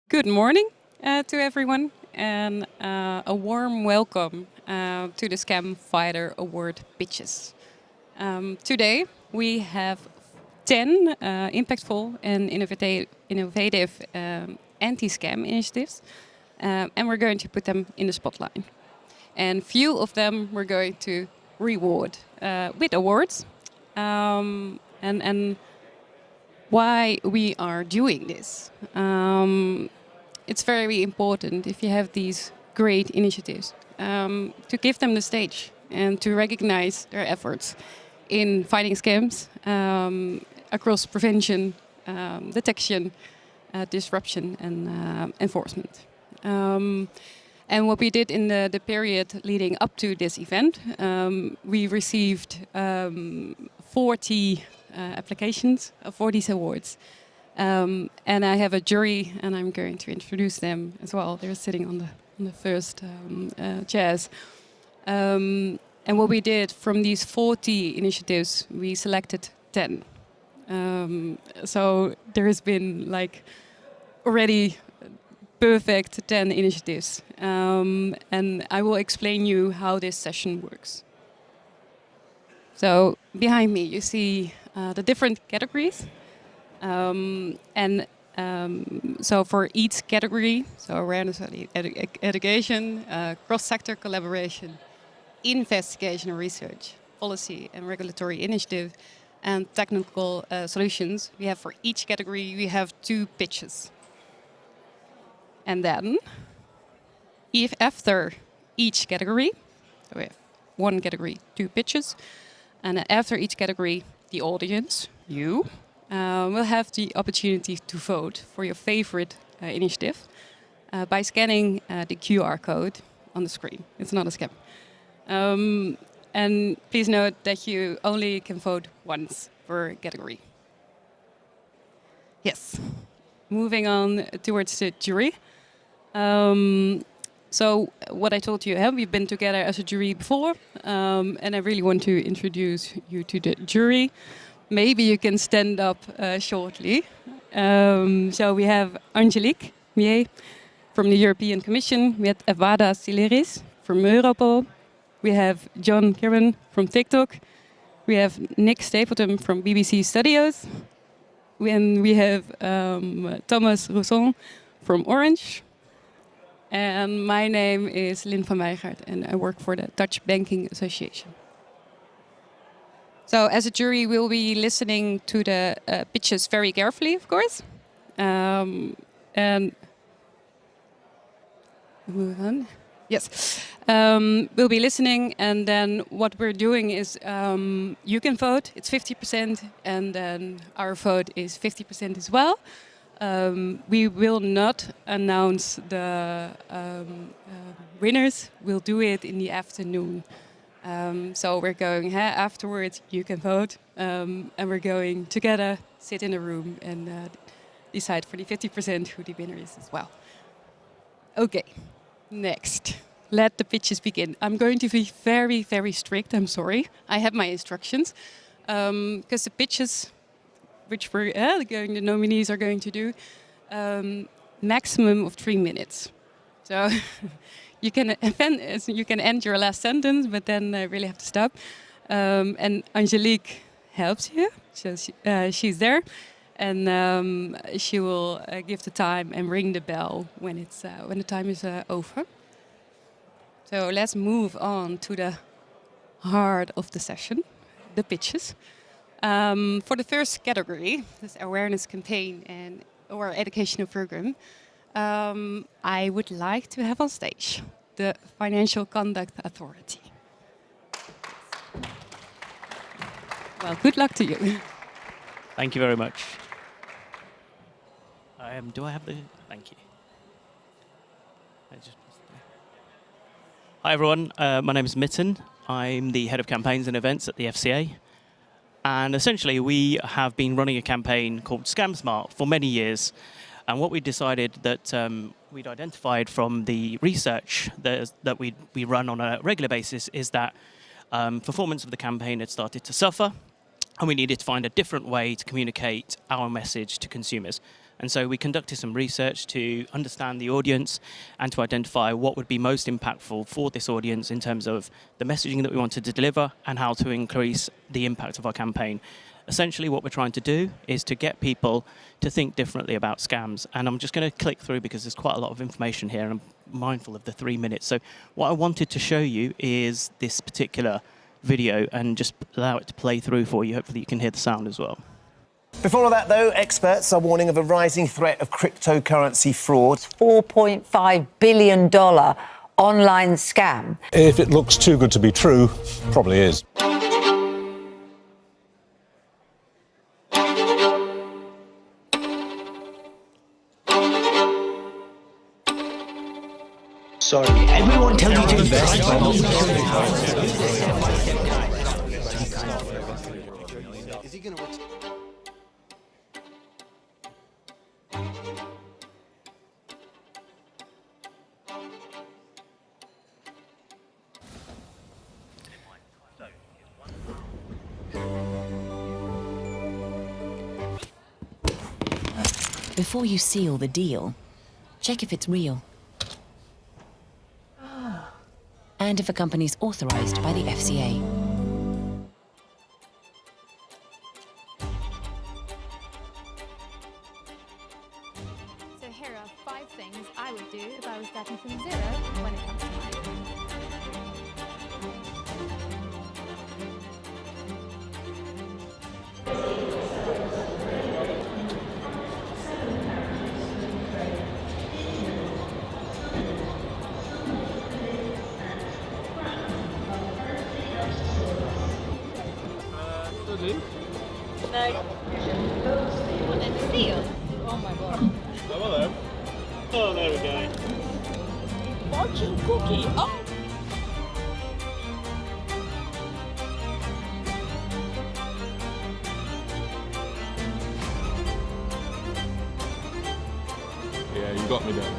Good morning to everyone, and a warm welcome to the Scam Fighter Award pitches. Today we have 10 impactful and innovative anti-scam initiatives, and we're going to put them in the spotlight. And few of them we're going to reward with awards. And why we are doing this. It's very important if you have these great initiatives to give them the stage and to recognize their efforts in fighting scams across prevention, detection, disruption, and enforcement. And what we did in the period leading up to this event, we received 40 applications for these awards. And I have a jury, and I'm going to introduce them as well. They're sitting on the first chairs. And what we did from these 40 initiatives, we selected 10. So there has been like already perfect 10 initiatives. And I will explain you how this session works. So behind me, you see the different categories. So for each category, so awareness, education, cross-sector collaboration, investigation and research, policy and regulatory initiative, and technical solutions, we have for each category, we have 2 pitches. And then, if after each category, so we have 1 category, 2 pitches, and after each category, the audience, you, will have the opportunity to vote for your favorite initiative by scanning the QR code on the screen. It's not a scam. And please note that you only can vote once per category. Yes. Moving on towards the jury. So what I told you, we've been together as a jury before, and I really want to introduce you to the jury. Maybe you can stand up shortly. So we have Angelique Mier from the European Commission. We have Evada Sileris from Europol. We have John Kirwan from TikTok. We have Nick Stapleton from BBC Studios. And we have Thomas Rousson from Orange. And my name is Lynn van Weijgaard, and I work for the Dutch Banking Association. So as a jury, we'll be listening to the pitches very carefully, of course. And move on. Yes. We'll be listening, and then what we're doing is you can vote. It's 50%, and then our vote is 50% as well. We will not announce the winners. We'll do it in the afternoon. So we're going afterwards, you can vote, and we're going together, sit in a room and decide for the 50% who the winner is as well. Okay, next. Let the pitches begin. I'm going to be very, very strict, I'm sorry. I have my instructions, because the pitches, which we're the nominees are going to do, maximum of 3 minutes. So you can end your last sentence, but then I really have to stop. And Angelique helps you, so she's there, and she will give the time and ring the bell when the time is over. So let's move on to the heart of the session, the pitches. For the first category, this awareness campaign or educational program, I would like to have on stage the Financial Conduct Authority. Well, good luck to you. Thank you very much. Do I have the... Thank you. Hi, everyone. My name is Mitten. I'm the Head of Campaigns and Events at the FCA. And essentially, we have been running a campaign called Scam Smart for many years. And what we decided that we'd identified from the research that we run on a regular basis is that performance of the campaign had started to suffer, and we needed to find a different way to communicate our message to consumers. And so we conducted some research to understand the audience and to identify what would be most impactful for this audience in terms of the messaging that we wanted to deliver and how to increase the impact of our campaign. Essentially, what we're trying to do is to get people to think differently about scams. And I'm just going to click through because there's quite a lot of information here, and I'm mindful of the 3 minutes. So what I wanted to show you is this particular video and just allow it to play through for you. Hopefully you can hear the sound as well. Before all that, though, experts are warning of a rising threat of cryptocurrency fraud. $4.5 billion online scam. If it looks too good to be true, probably is. Sorry, everyone tells you to invest. Is he going to... Before you seal the deal, check if it's real. And if a company's authorized by the FCA. So here are 5 things I would do if I was starting from zero when it comes to money. And then the seal. Oh my god. Oh, hello. Oh, there we go. Fortune cookie. Oh. Yeah, you got me there.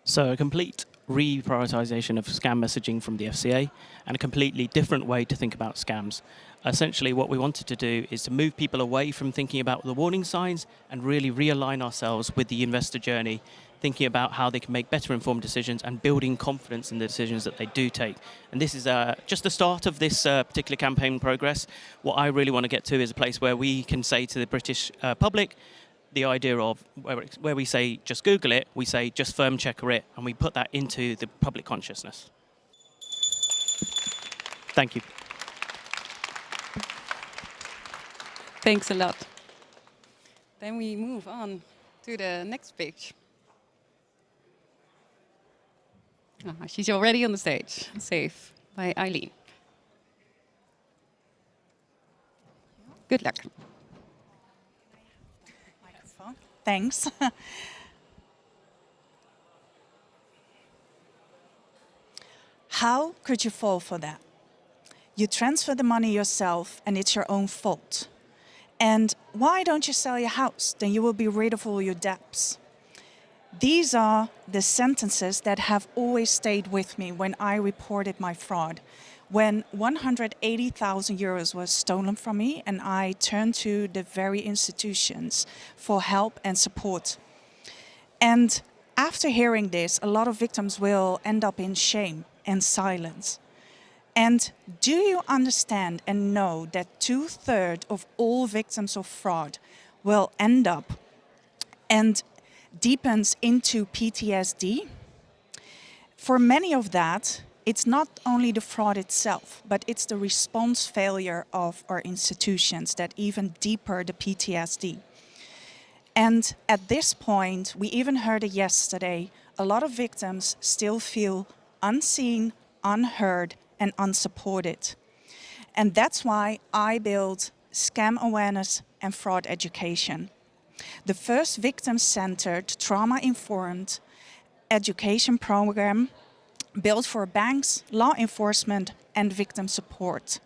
So a complete reprioritization of scam messaging from the FCA and a completely different way to think about scams. Essentially, what we wanted to do is to move people away from thinking about the warning signs and really realign ourselves with the investor journey, thinking about how they can make better informed decisions and building confidence in the decisions that they do take. And this is just the start of this particular campaign progress. What I really want to get to is a place where we can say to the British public, the idea of where we say just Google it, we say just firm checker it, and we put that into the public consciousness. Thank you. Thanks a lot. Then we move on to the next page. She's already on the stage. S.A.F.E by Ayleen. Good luck. Thanks. How could you fall for that? You transfer the money yourself and it's your own fault. And why don't you sell your house? Then you will be rid of all your debts. These are the sentences that have always stayed with me when I reported my fraud. When 180,000 euros was stolen from me and I turned to the very institutions for help and support. And after hearing this, a lot of victims will end up in shame and silence. And do you understand and know that 2/3 of all victims of fraud will end up and deepens into PTSD? For many of that, it's not only the fraud itself, but it's the response failure of our institutions that even deeper the PTSD. And at this point, we even heard it yesterday, a lot of victims still feel unseen, unheard, and unsupported. And that's why I built scam awareness and fraud education. The first victim-centered, trauma-informed education program built for banks, law enforcement, and victim support.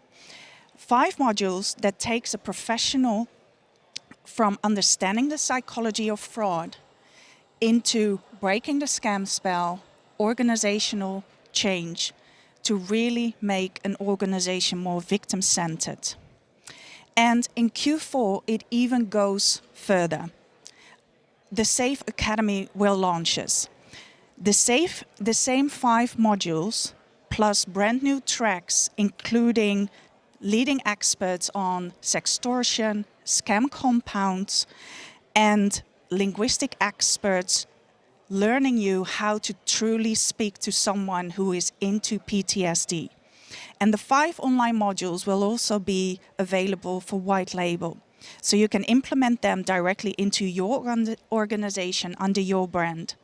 5 modules that takes a professional from understanding the psychology of fraud into breaking the scam spell, organizational change to really make an organization more victim-centered. And in Q4, it even goes further. The S.A.F.E Academy will launches. The same 5 modules plus brand new tracks, including leading experts on sextortion, scam compounds, and linguistic experts learning you how to truly speak to someone who is into PTSD. And the 5 online modules will also be available for white label. So you can implement them directly into your organization under your brand.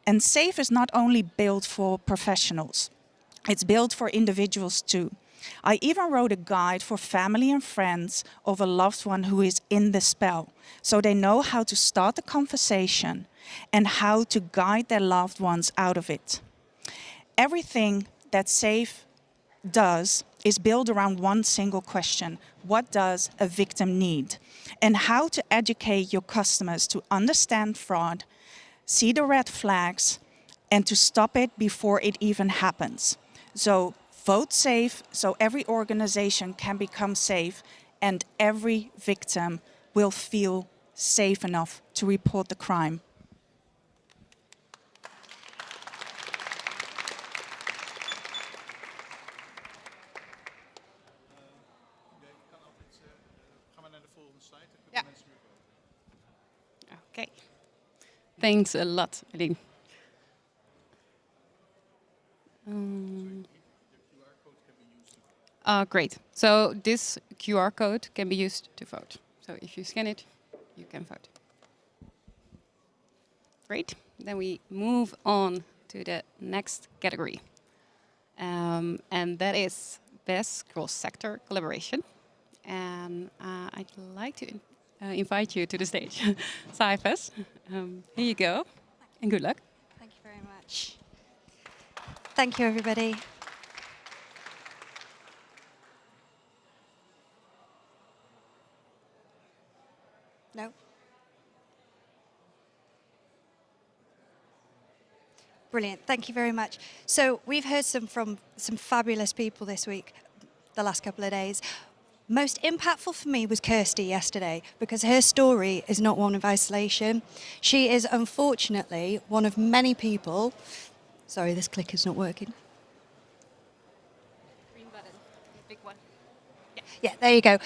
And S.A.F.E is not only built for professionals, it's built for individuals too. I even wrote a guide for family and friends of a loved one who is in the spell, so they know how to start the conversation and how to guide their loved ones out of it. Everything that S.A.F.E does is built around one single question: what does a victim need? And how to educate your customers to understand fraud, see the red flags, and to stop it before it even happens. So vote S.A.F.E so every organization can become safe and every victim will feel safe enough to report the crime. Okay. Thanks a lot, Ayleen. Great. So this QR code can be used to vote. So if you scan it, you can vote. Great. Then we move on to the next category. And that is best cross-sector collaboration. And I'd like to invite you to the stage. Cifas, here you go, and good luck. Thank you very much. Thank you, everybody. No? Brilliant. Thank you very much. So we've heard from some fabulous people this week, the last couple of days. Most impactful for me was Kirsty yesterday, because her story is not one of isolation. She is unfortunately one of many people. Sorry, this clicker's not working. Green button, big one. Yeah, there you go.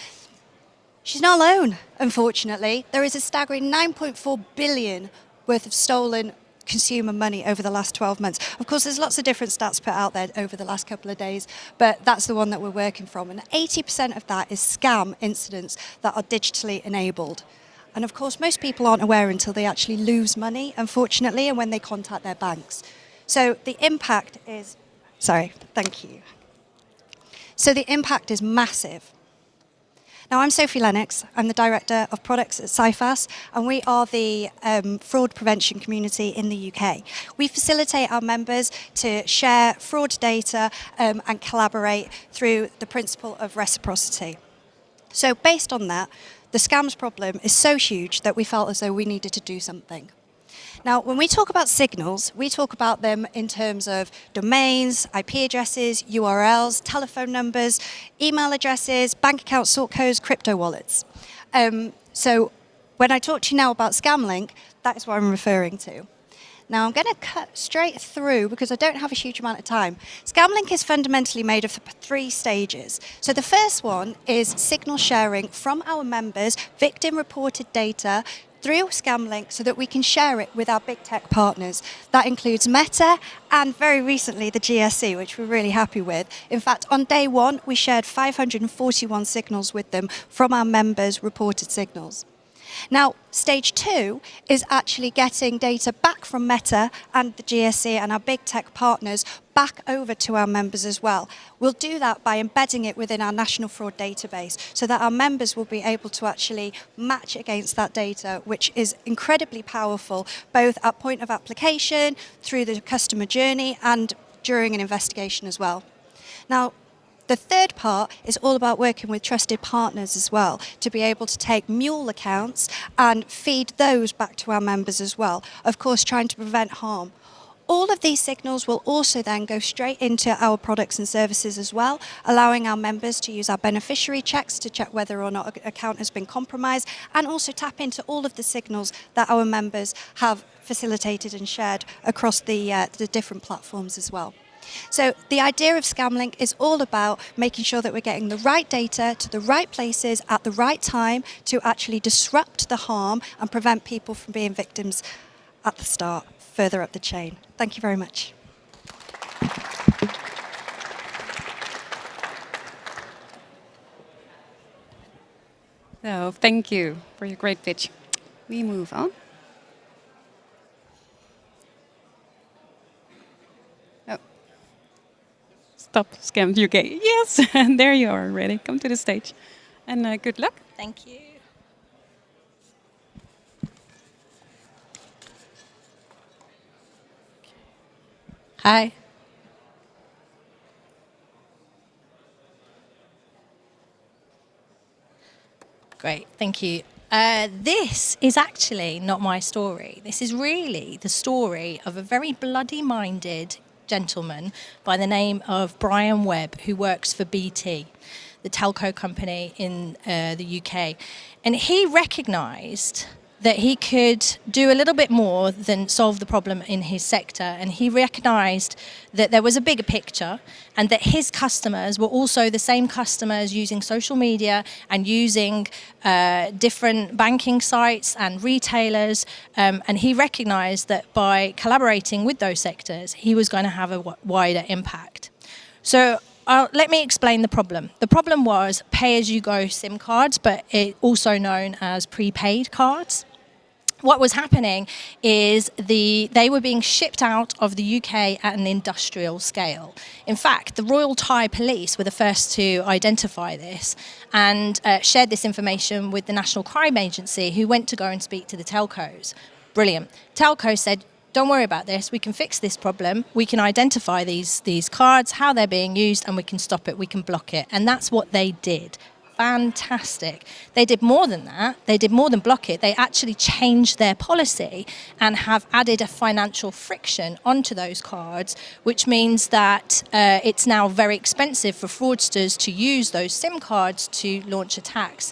She's not alone, unfortunately. There is a staggering 9.4 billion worth of stolen consumer money over the last 12 months. Of course, there's lots of different stats put out there over the last couple of days, but that's the one that we're working from. And 80% of that is scam incidents that are digitally enabled. And of course, most people aren't aware until they actually lose money, unfortunately, and when they contact their banks. So the impact is, sorry, thank you. So the impact is massive. Now, I'm Sophie Lennox. I'm the Director of Products at Cifas, and we are the fraud prevention community in the UK. We facilitate our members to share fraud data and collaborate through the principle of reciprocity. So based on that, the scams problem is so huge that we felt as though we needed to do something. Now, when we talk about signals, we talk about them in terms of domains, IP addresses, URLs, telephone numbers, email addresses, bank accounts, sort codes, crypto wallets. So when I talk to you now about ScamLink, that is what I'm referring to. Now, I'm going to cut straight through because I don't have a huge amount of time. ScamLink is fundamentally made of 3 stages. So the first one is signal sharing from our members, victim-reported data, through ScamLink so that we can share it with our big tech partners. That includes Meta and very recently the GSC, which we're really happy with. In fact, on day 1, we shared 541 signals with them from our members' reported signals. Now, stage 2 is actually getting data back from Meta and the GSC and our big tech partners back over to our members as well. We'll do that by embedding it within our national fraud database so that our members will be able to actually match against that data, which is incredibly powerful, both at point of application, through the customer journey, and during an investigation as well. Now, the third part is all about working with trusted partners as well, to be able to take mule accounts and feed those back to our members as well. Of course, trying to prevent harm. all of these signals will also then go straight into our products and services as well, allowing our members to use our beneficiary checks to check whether or not an account has been compromised, and also tap into all of the signals that our members have facilitated and shared across the different platforms as well. So the idea of ScamLink is all about making sure that we're getting the right data to the right places at the right time to actually disrupt the harm and prevent people from being victims at the start, further up the chain. Thank you very much. So thank you for your great pitch. We move on. Stop Scams UK. Yes, and there you are already. Come to the stage. And good luck. Thank you. Hi. Great, thank you. This is actually not my story. This is really the story of a very bloody-minded gentleman by the name of Brian Webb, who works for BT, the telco company in the UK. And he recognised that he could do a little bit more than solve the problem in his sector. And he recognised that there was a bigger picture and that his customers were also the same customers using social media and using different banking sites and retailers. And he recognised that by collaborating with those sectors, he was going to have a wider impact. So let me explain the problem. The problem was pay-as-you-go SIM cards, but also known as prepaid cards. What was happening is they were being shipped out of the UK at an industrial scale. In fact, the Royal Thai Police were the first to identify this and shared this information with the National Crime Agency, who went to go and speak to the telcos. Brilliant. Telcos said, don't worry about this, we can fix this problem, we can identify these cards, how they're being used, and we can stop it, we can block it. And that's what they did. Fantastic. They did more than that. They did more than block it. They actually changed their policy and have added a financial friction onto those cards, which means that it's now very expensive for fraudsters to use those SIM cards to launch attacks.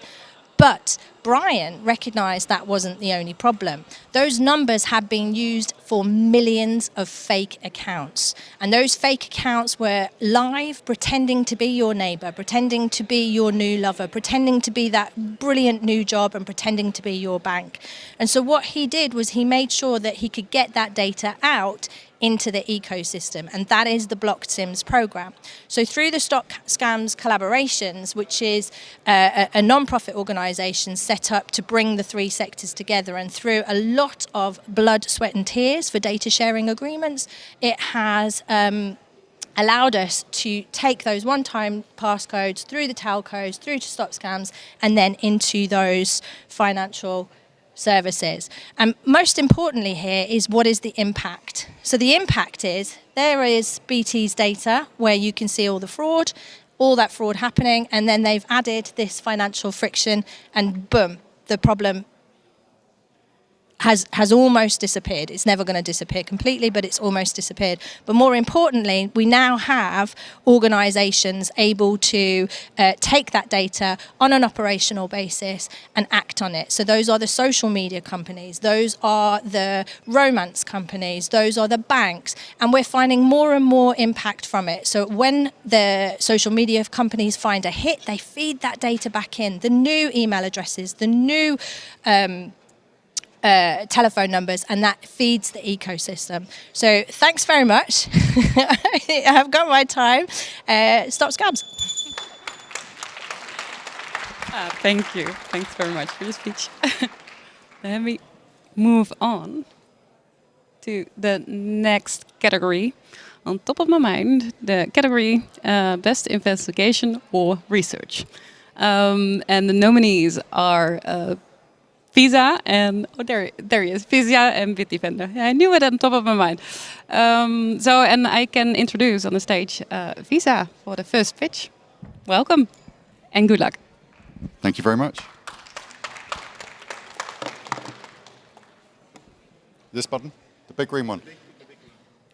But Brian recognised that wasn't the only problem. Those numbers had been used for millions of fake accounts. And those fake accounts were live, pretending to be your neighbour, pretending to be your new lover, pretending to be that brilliant new job and pretending to be your bank. And so what he did was he made sure that he could get that data out into the ecosystem, and that is the Blocked SIMs program. So through the Stop Scams Collaborations, which is a non-profit organisation set up to bring the three sectors together, and through a lot of blood, sweat and tears for data sharing agreements, it has allowed us to take those one-time passcodes through the telcos, through to Stop Scams, and then into those financial services. And most importantly here is, what is the impact? So the impact is, there is BT's data where you can see all the fraud, all that fraud happening, and then they've added this financial friction, and boom, the problem has almost disappeared. It's never going to disappear completely, but it's almost disappeared. But more importantly, we now have organisations able to take that data on an operational basis and act on it. So those are the social media companies, those are the romance companies, those are the banks, and we're finding more and more impact from it. So when the social media companies find a hit, they feed that data back in, the new email addresses, the new telephone numbers, and that feeds the ecosystem. So thanks very much. I've got my time. Stop Scams. Thank you. Thanks very much for your speech. Let me move on to the next category. On top of my mind, the category Best Investigation or Research. And the nominees are Visa and, oh, there he is, Visa and Bitdefender. I knew it on top of my mind. And I can introduce on the stage Visa for the first pitch. Welcome and good luck. Thank you very much. This button, the big green one.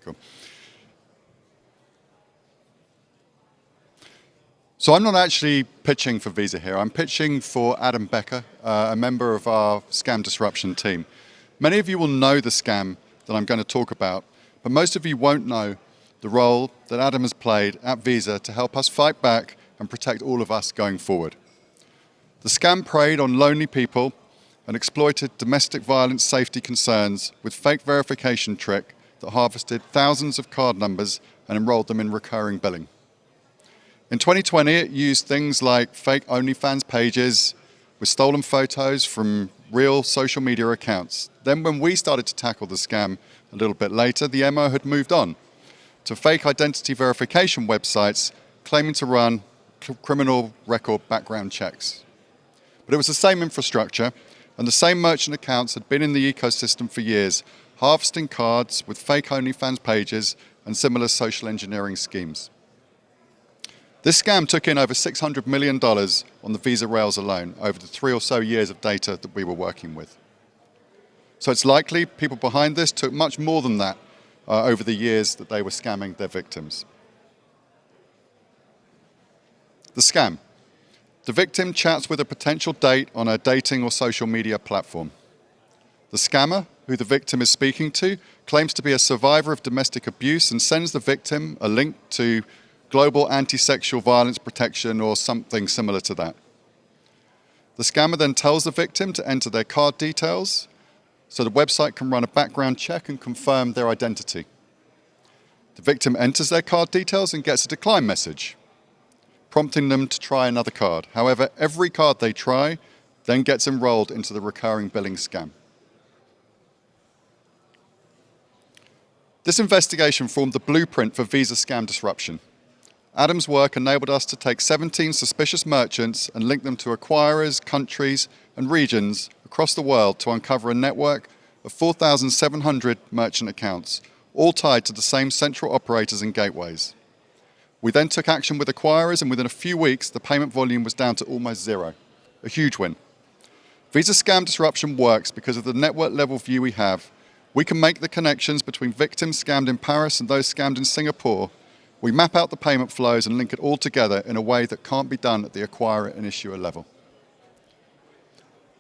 Cool. So I'm not actually pitching for Visa here. I'm pitching for Adam Becker, a member of our scam disruption team. Many of you will know the scam that I'm going to talk about, but most of you won't know the role that Adam has played at Visa to help us fight back and protect all of us going forward. The scam preyed on lonely people and exploited domestic violence safety concerns with fake verification trick that harvested thousands of card numbers and enrolled them in recurring billing. In 2020, it used things like fake OnlyFans pages with stolen photos from real social media accounts. Then when we started to tackle the scam a little bit later, the MO had moved on to fake identity verification websites claiming to run criminal record background checks. But it was the same infrastructure, and the same merchant accounts had been in the ecosystem for years, harvesting cards with fake OnlyFans pages and similar social engineering schemes. This scam took in over $600 million on the Visa rails alone over the 3 or so years of data that we were working with. So it's likely people behind this took much more than that over the years that they were scamming their victims. The scam. The victim chats with a potential date on a dating or social media platform. The scammer, who the victim is speaking to, claims to be a survivor of domestic abuse and sends the victim a link to global anti-sexual violence protection or something similar to that. The scammer then tells the victim to enter their card details so the website can run a background check and confirm their identity. The victim enters their card details and gets a decline message, prompting them to try another card. However, every card they try then gets enrolled into the recurring billing scam. This investigation formed the blueprint for Visa scam disruption. Adam's work enabled us to take 17 suspicious merchants and link them to acquirers, countries, and regions across the world to uncover a network of 4,700 merchant accounts, all tied to the same central operators and gateways. We then took action with acquirers, and within a few weeks, the payment volume was down to almost zero. A huge win. Visa scam disruption works because of the network-level view we have. We can make the connections between victims scammed in Paris and those scammed in Singapore. We map out the payment flows and link it all together in a way that can't be done at the acquirer and issuer level.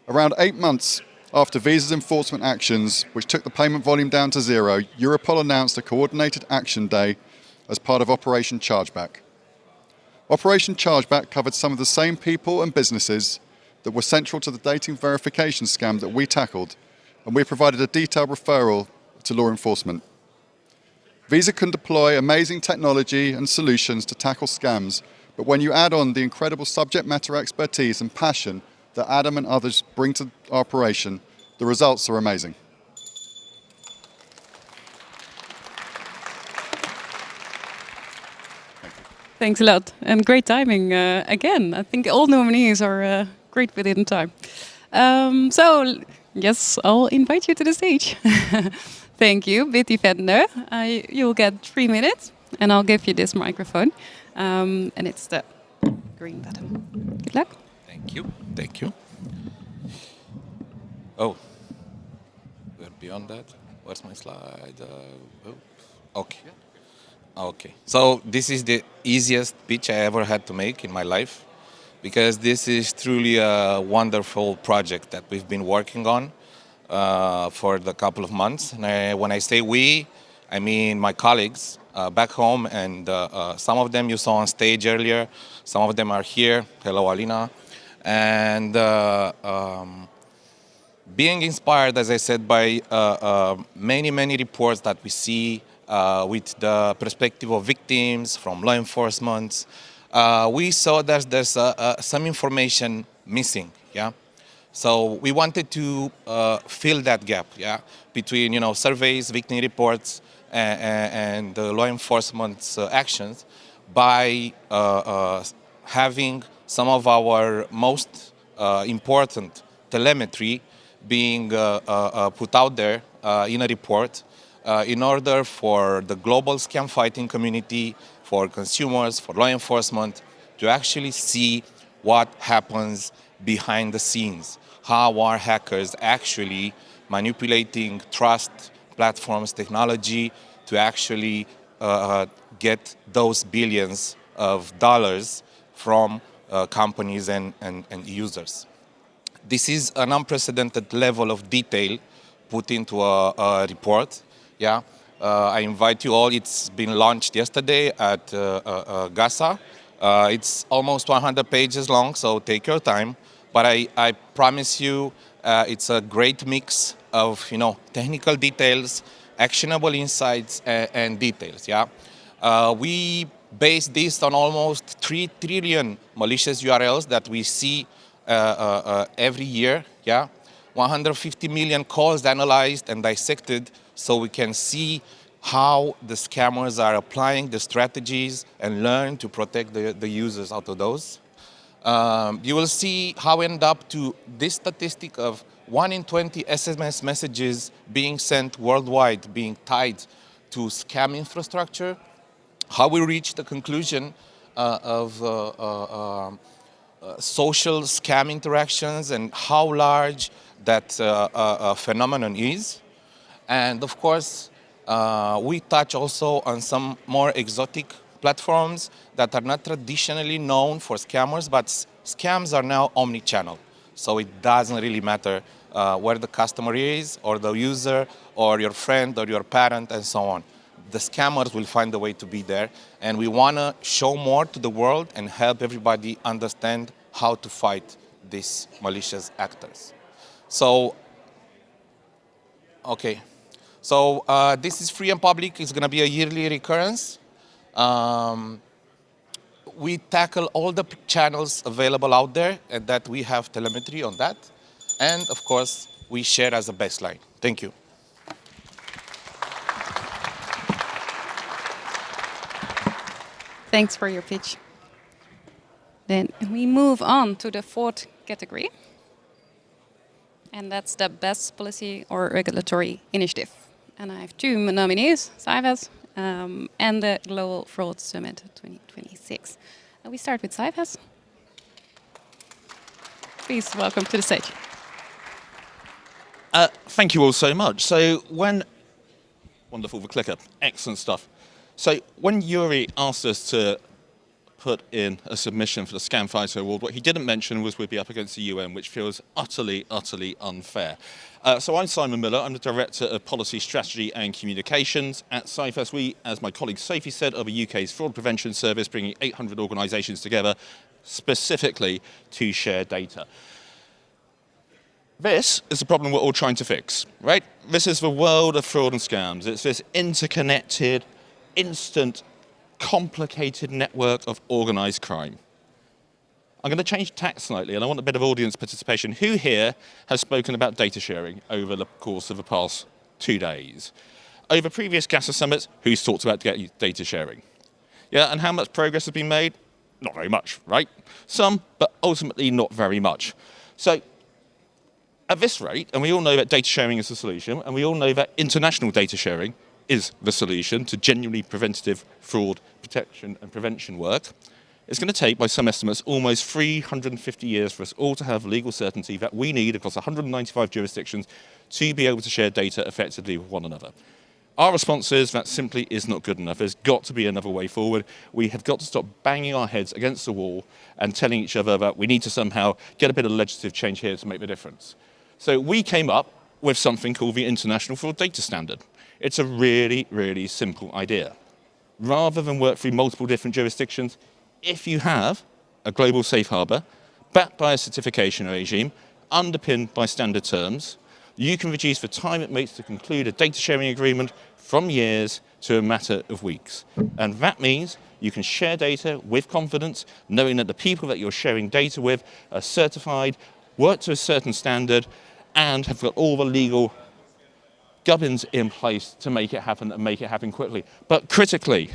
Around 8 months after Visa's enforcement actions, which took the payment volume down to zero, Europol announced a coordinated action day as part of Operation Chargeback. Operation Chargeback covered some of the same people and businesses that were central to the dating verification scam that we tackled, and we provided a detailed referral to law enforcement. Visa can deploy amazing technology and solutions to tackle scams, but when you add on the incredible subject matter expertise and passion that Adam and others bring to our operation, the results are amazing. Thanks a lot, and great timing again. I think all nominees are great within time. So, yes, I'll invite you to the stage. Thank you, Bitty Vendor. You'll get 3 minutes, and I'll give you this microphone. And it's the green button. Good luck. Thank you. Thank you. Oh, we're beyond that. Where's my slide? Okay. Okay. So this is the easiest pitch I ever had to make in my life, because this is truly a wonderful project that we've been working on for the couple of months. And when I say we, I mean my colleagues back home, and some of them you saw on stage earlier. Some of them are here. Hello, Alina. And being inspired, as I said, by many reports that we see with the perspective of victims, from law enforcement, we saw that there's some information missing. Yeah. So we wanted to fill that gap, yeah, between surveys, victim reports, and the law enforcement's actions by having some of our most important telemetry being put out there in a report in order for the global scam fighting community, for consumers, for law enforcement to actually see what happens behind the scenes. How are hackers actually manipulating trust, platforms, technology to actually get those billions of dollars from companies and users. This is an unprecedented level of detail put into a report. Yeah, I invite you all. It's been launched yesterday at GASA. It's almost 100 pages long, so take your time. But I promise you, it's a great mix of technical details, actionable insights, and details. Yeah, we base this on almost 3 trillion malicious URLs that we see every year. Yeah, 150 million calls analyzed and dissected, so we can see how the scammers are applying the strategies and learn to protect the users out of those. You will see how we end up to this statistic of 1 in 20 SMS messages being sent worldwide being tied to scam infrastructure, how we reach the conclusion of social scam interactions and how large that phenomenon is. And of course, we touch also on some more exotic platforms that are not traditionally known for scammers, but scams are now omni-channel. So it doesn't really matter where the customer is, or the user, or your friend, or your parent, and so on. The scammers will find a way to be there, and we want to show more to the world and help everybody understand how to fight these malicious actors. So, okay. So this is free and public. It's going to be a yearly recurrence. We tackle all the channels available out there, and that we have telemetry on that. And of course, we share as a baseline. Thank you. Thanks for your pitch. Then we move on to the 4th category. And that's the best policy or regulatory initiative. And I have 2 nominees, Cifas and the Global Fraud Summit 2026. And we start with Cifas. Please welcome to the stage. Thank you all so much. So wonderful, the clicker, excellent stuff. So when Yuri asked us to put in a submission for the Scam Fighter Award, what he didn't mention was we'd be up against the UN, which feels utterly, utterly unfair. So I'm Simon Miller. I'm the Director of Policy, Strategy and Communications at Cifas. We, as my colleague Sophie said, are the UK's fraud prevention service, bringing 800 organisations together specifically to share data. This is the problem we're all trying to fix, right? This is the world of fraud and scams. It's this interconnected, instant, complicated network of organised crime. I'm going to change tack slightly, and I want a bit of audience participation. Who here has spoken about data sharing over the course of the past 2 days? Over previous GASA summits, who's talked about data sharing? Yeah, and how much progress has been made? Not very much, right? Some, but ultimately not very much. So at this rate, and we all know that data sharing is the solution, and we all know that international data sharing is the solution to genuinely preventative fraud protection and prevention work, it's going to take, by some estimates, almost 350 years for us all to have legal certainty that we need across 195 jurisdictions to be able to share data effectively with one another. Our response is that simply is not good enough. There's got to be another way forward. We have got to stop banging our heads against the wall and telling each other that we need to somehow get a bit of legislative change here to make the difference. So we came up with something called the International Fraud Data Standard. It's a really, really simple idea. Rather than work through multiple different jurisdictions, if you have a global safe harbour, backed by a certification regime, underpinned by standard terms, you can reduce the time it makes to conclude a data sharing agreement from years to a matter of weeks. And that means you can share data with confidence, knowing that the people that you're sharing data with are certified, work to a certain standard, and have got all the legal gubbins in place to make it happen and make it happen quickly. But critically,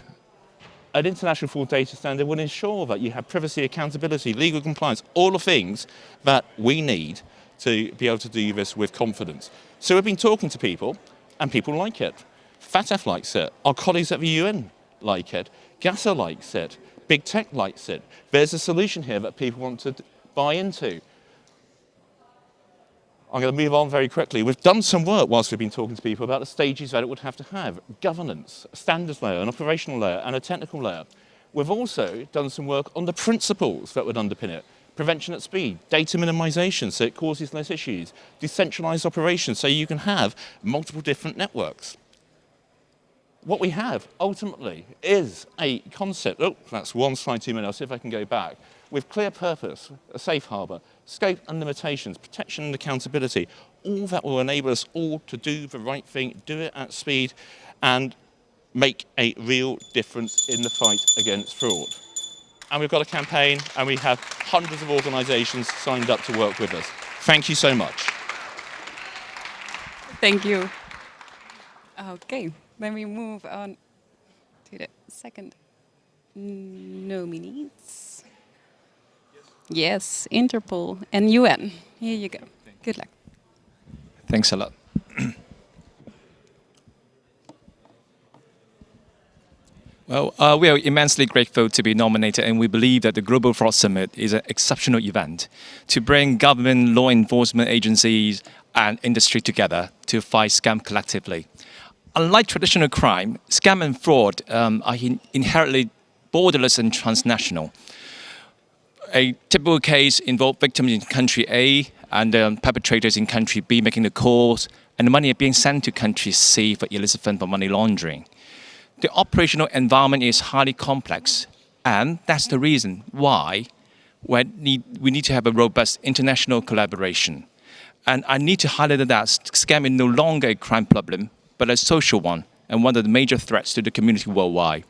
an international fraud data standard will ensure that you have privacy, accountability, legal compliance, all the things that we need to be able to do this with confidence. So we've been talking to people, and people like it. S.A.F.E likes it. Our colleagues at the UN like it. GASA likes it. Big Tech likes it. There's a solution here that people want to buy into. I'm going to move on very quickly. We've done some work whilst we've been talking to people about the stages that it would have to have. Governance, a standards layer, an operational layer, and a technical layer. We've also done some work on the principles that would underpin it. Prevention at speed, data minimization, so it causes less issues, decentralized operations, so you can have multiple different networks. What we have, ultimately, is a concept, oh, that's one slide too many, I'll see if I can go back, with clear purpose, a safe harbour, scope and limitations, protection and accountability, all that will enable us all to do the right thing, do it at speed, and make a real difference in the fight against fraud. And we've got a campaign, and we have hundreds of organisations signed up to work with us. Thank you so much. Thank you. Okay, then we move on to the second nominees. Yes, Interpol and UN. Here you go. Good luck. Thanks a lot. Well, we are immensely grateful to be nominated, and we believe that the Global Fraud Summit is an exceptional event to bring government, law enforcement agencies, and industry together to fight scam collectively. Unlike traditional crime, scam and fraud are inherently borderless and transnational. A typical case involves victims in country A and perpetrators in country B making the calls, and the money being sent to country C for illicit funds for money laundering. The operational environment is highly complex, and that's the reason why we need to have a robust international collaboration. And I need to highlight that scam is no longer a crime problem, but a social one, and one of the major threats to the community worldwide.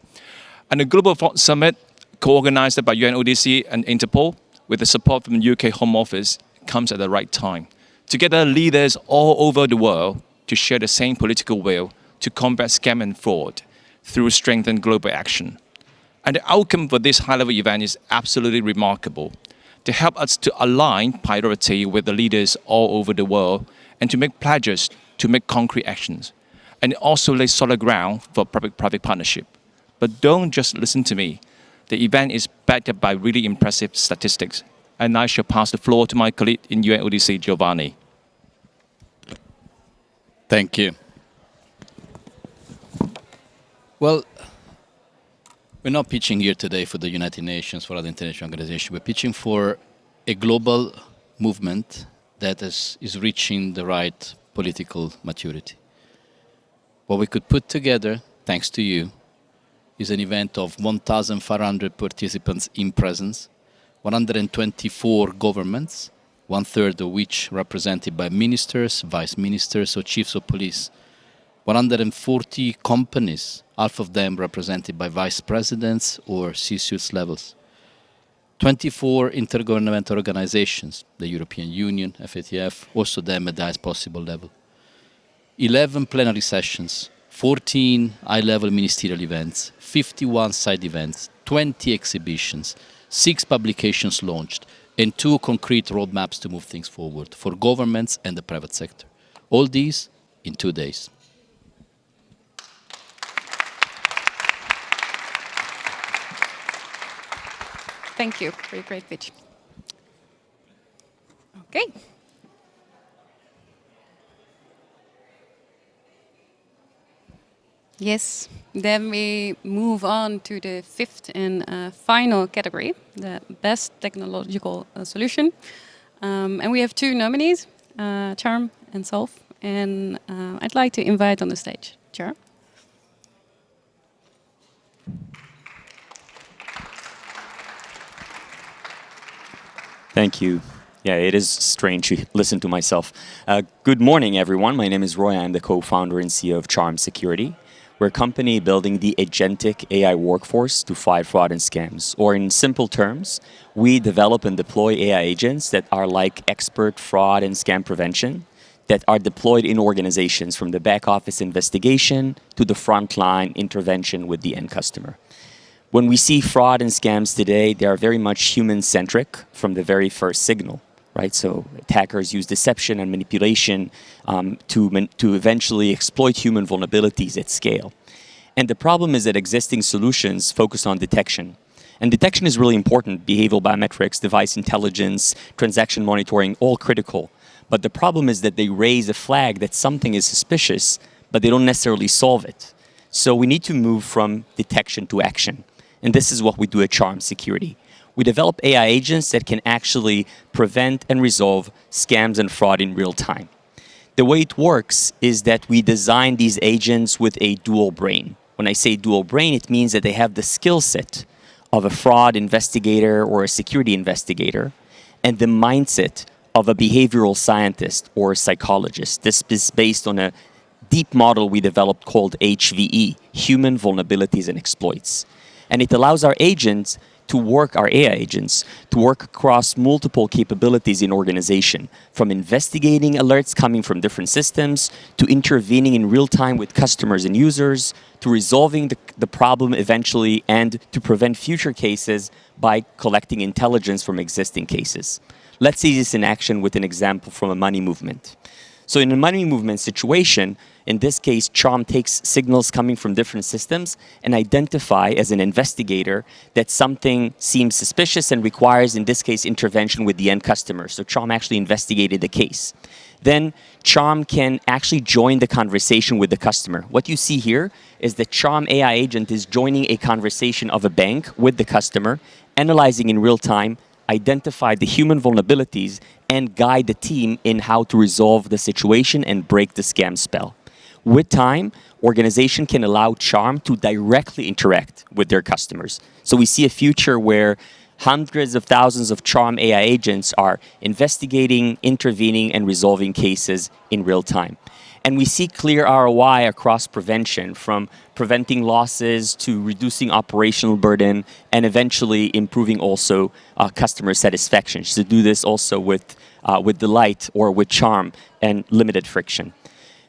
And the Global Fraud Summit, co-organized by UNODC and Interpol, with the support from the UK Home Office, comes at the right time. Together, leaders all over the world to share the same political will to combat scam and fraud through strengthened global action. And the outcome for this high-level event is absolutely remarkable, to help us to align priority with the leaders all over the world and to make pledges to make concrete actions. And also lay solid ground for public-private partnership. But don't just listen to me. The event is backed up by really impressive statistics. And I shall pass the floor to my colleague in UNODC, Giovanni. Thank you. Well, we're not pitching here today for the United Nations, for other international organizations. We're pitching for a global movement that is reaching the right political maturity. What we could put together, thanks to you, is an event of 1,500 participants in presence, 124 governments, one-third of which represented by ministers, vice ministers, or chiefs of police, 140 companies, half of them represented by vice presidents or C-suite levels, 24 intergovernmental organizations, the European Union, S.A.F.E, also them at the highest possible level, 11 plenary sessions, 14 high-level ministerial events, 51 side events, 20 exhibitions, 6 publications launched, and 2 concrete roadmaps to move things forward for governments and the private sector. All these in 2 days. Thank you for your great pitch. Okay. Yes, then we move on to the fifth and final category, the best technological solution. And we have 2 nominees, Charm and S.A.F.E. And I'd like to invite on the stage, Charm. Thank you. Yeah, it is strange to listen to myself. Good morning, everyone. My name is Roy. I'm the co-founder and CEO of Charm Security. We're a company building the Agentic AI workforce to fight fraud and scams. Or in simple terms, we develop and deploy AI agents that are like expert fraud and scam prevention that are deployed in organizations from the back office investigation to the frontline intervention with the end customer. When we see fraud and scams today, they are very much human-centric from the very first signal, right? So attackers use deception and manipulation to eventually exploit human vulnerabilities at scale. And the problem is that existing solutions focus on detection. And detection is really important. Behavioral biometrics, device intelligence, transaction monitoring, all critical. But the problem is that they raise a flag that something is suspicious, but they don't necessarily solve it. So we need to move from detection to action. And this is what we do at Charm Security. We develop AI agents that can actually prevent and resolve scams and fraud in real time. The way it works is that we design these agents with a dual brain. When I say dual brain, it means that they have the skill set of a fraud investigator or a security investigator and the mindset of a behavioral scientist or a psychologist. This is based on a deep model we developed called HVE, Human Vulnerabilities and Exploits. And it allows our agents to work, our AI agents, to work across multiple capabilities in organization, from investigating alerts coming from different systems, to intervening in real time with customers and users, to resolving the problem eventually, and to prevent future cases by collecting intelligence from existing cases. Let's see this in action with an example from a money movement. So in a money movement situation, in this case, Charm takes signals coming from different systems and identify as an investigator that something seems suspicious and requires, in this case, intervention with the end customer. So Charm actually investigated the case. Then Charm can actually join the conversation with the customer. What you see here is the Charm AI agent is joining a conversation of a bank with the customer, analyzing in real time, identify the human vulnerabilities, and guide the team in how to resolve the situation and break the scam spell. With time, organization can allow Charm to directly interact with their customers. So we see a future where hundreds of thousands of Charm AI agents are investigating, intervening, and resolving cases in real time. And we see clear ROI across prevention, from preventing losses to reducing operational burden and eventually improving also customer satisfaction. So do this also with delight or with charm and limited friction.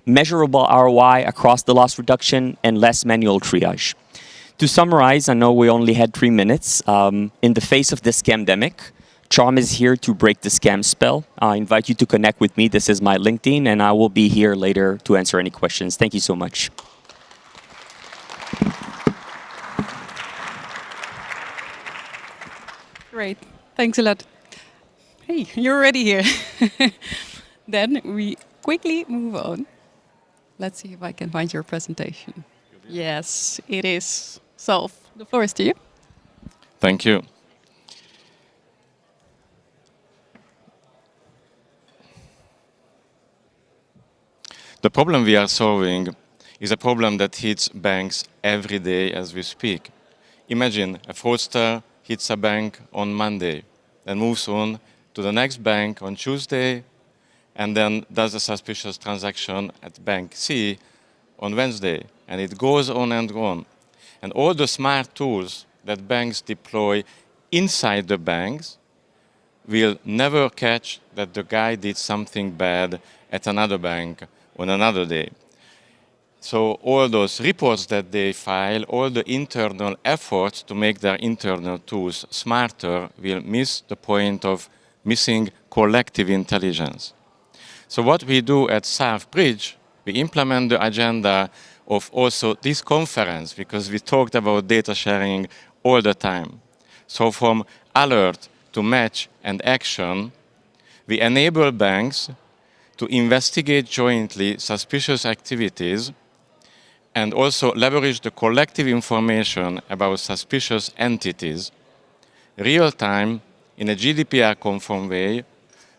Measurable ROI across the loss reduction and less manual triage. To summarize, I know we only had 3 minutes. In the face of this scamdemic, Charm is here to break the scam spell. I invite you to connect with me. This is my LinkedIn, and I will be here later to answer any questions. Thank you so much. Great. Thanks a lot. Hey, you're already here. Then we quickly move on. Let's see if I can find your presentation. Yes, it is. So, the floor is to you. Thank you. The problem we are solving is a problem that hits banks every day as we speak. Imagine a fraudster hits a bank on Monday, then moves on to the next bank on Tuesday, and then does a suspicious transaction at Bank C on Wednesday. And it goes on and on. And all the smart tools that banks deploy inside the banks will never catch that the guy did something bad at another bank on another day. So all those reports that they file, all the internal efforts to make their internal tools smarter will miss the point of missing collective intelligence. So what we do at S.A.F.E Bridge, we implement the agenda of also this conference, because we talked about data sharing all the time. So from alert to match and action, we enable banks to investigate jointly suspicious activities and also leverage the collective information about suspicious entities, real time, in a GDPR-conform way,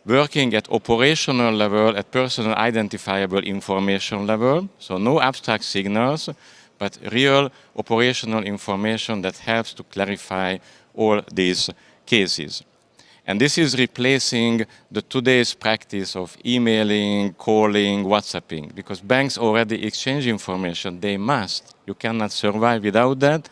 working at operational level, at personal identifiable information level, so no abstract signals, but real operational information that helps to clarify all these cases. And this is replacing the today's practice of emailing, calling, WhatsApping, because banks already exchange information. They must. You cannot survive without that.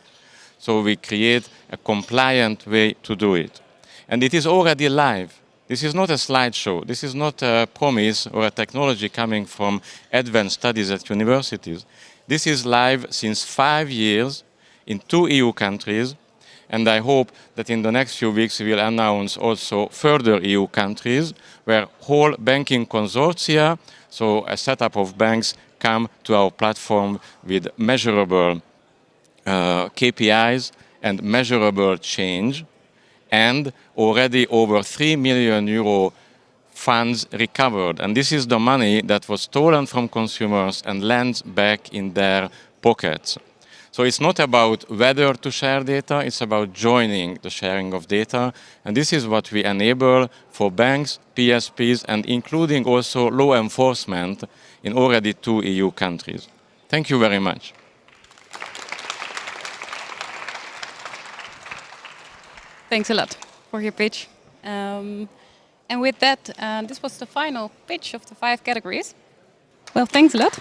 So we create a compliant way to do it. And it is already live. This is not a slideshow. This is not a promise or a technology coming from advanced studies at universities. This is live since 5 years in 2 EU countries. And I hope that in the next few weeks we will announce also further EU countries where whole banking consortia, so a setup of banks, come to our platform with measurable KPIs and measurable change, and already over €3 million funds recovered. And this is the money that was stolen from consumers and lands back in their pockets. So it's not about whether to share data, it's about joining the sharing of data. And this is what we enable for banks, PSPs, and including also law enforcement in already 2 EU countries. Thank you very much. Thanks a lot for your pitch. And with that, this was the final pitch of the 5 categories. Well, thanks a lot.